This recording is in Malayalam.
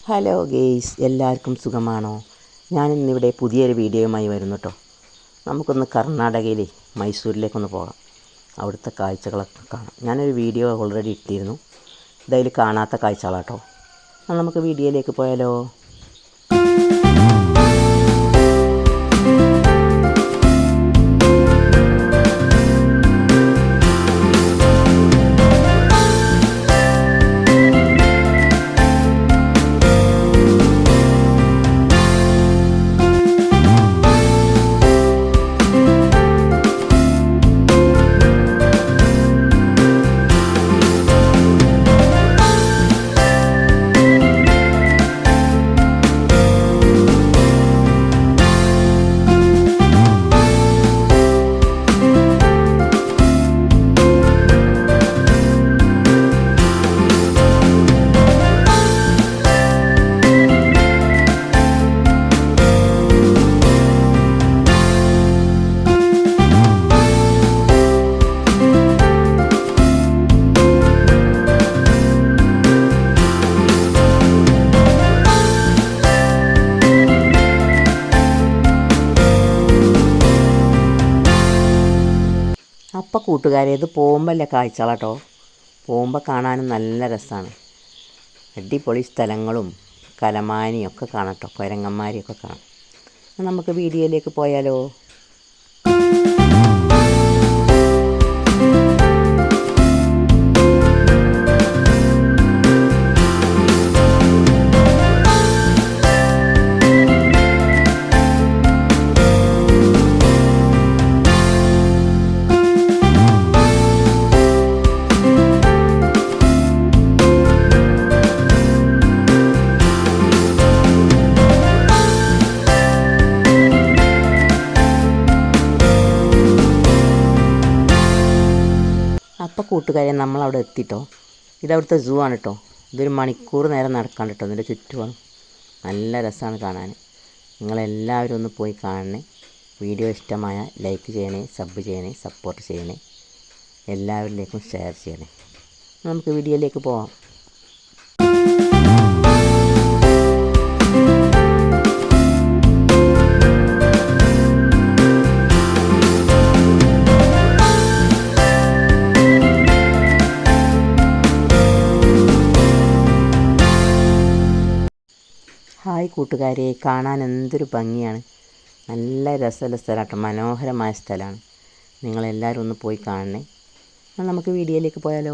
ഹലോ ഗെയ്സ്, എല്ലാവർക്കും സുഖമാണോ? ഞാനിന്നിവിടെ പുതിയൊരു വീഡിയോയുമായി വരുന്നു കേട്ടോ. നമുക്കൊന്ന് കർണാടകയിലെ മൈസൂരിലേക്കൊന്ന് പോകാം. അവിടുത്തെ കാഴ്ചകളൊക്കെ കാണാം. ഞാനൊരു വീഡിയോ ഓൾറെഡി ഇട്ടിരുന്നു. ഇതതിൽ കാണാത്ത കാഴ്ചകളാട്ടോ. എന്നാൽ നമുക്ക് വീഡിയോയിലേക്ക് പോയാലോ? അപ്പം കൂട്ടുകാരെ, ഇത് പോകുമ്പോഴല്ലേ കാഴ്ചകളാട്ടോ. പോകുമ്പോൾ കാണാനും നല്ല രസമാണ്. അടിപൊളി സ്ഥലങ്ങളും കലമാനിയൊക്കെ കാണാം കേട്ടോ. കുരങ്ങന്മാരെയൊക്കെ കാണാം. നമുക്ക് വീഡിയോയിലേക്ക് പോയാലോ? അപ്പോൾ കൂട്ടുകാരെ, നമ്മളവിടെ എത്തിട്ടോ. ഇതവിടുത്തെ സൂ ആണ് കേട്ടോ. ഇതൊരു മണിക്കൂർ നേരം നടക്കാണ്ട് കേട്ടോ. ഇതിൻ്റെ ചുറ്റുമാണ്. നല്ല രസമാണ് കാണാൻ. നിങ്ങളെല്ലാവരും ഒന്ന് പോയി കാണണേ. വീഡിയോ ഇഷ്ടമായ ലൈക്ക് ചെയ്യണേ, സബ് ചെയ്യണേ, സപ്പോർട്ട് ചെയ്യണേ, എല്ലാവരിലേക്കും ഷെയർ ചെയ്യണേ. നമുക്ക് വീഡിയോയിലേക്ക് പോവാം. ഹായ് കൂട്ടുകാരെ, കാണാൻ എന്തൊരു ഭംഗിയാണ്. നല്ല രസമുള്ള സ്ഥലമാട്ടോ. മനോഹരമായ സ്ഥലമാണ്. നിങ്ങളെല്ലാവരും ഒന്ന് പോയി കാണണേ. എന്നാൽ നമുക്ക് വീഡിയോയിലേക്ക് പോയാലോ?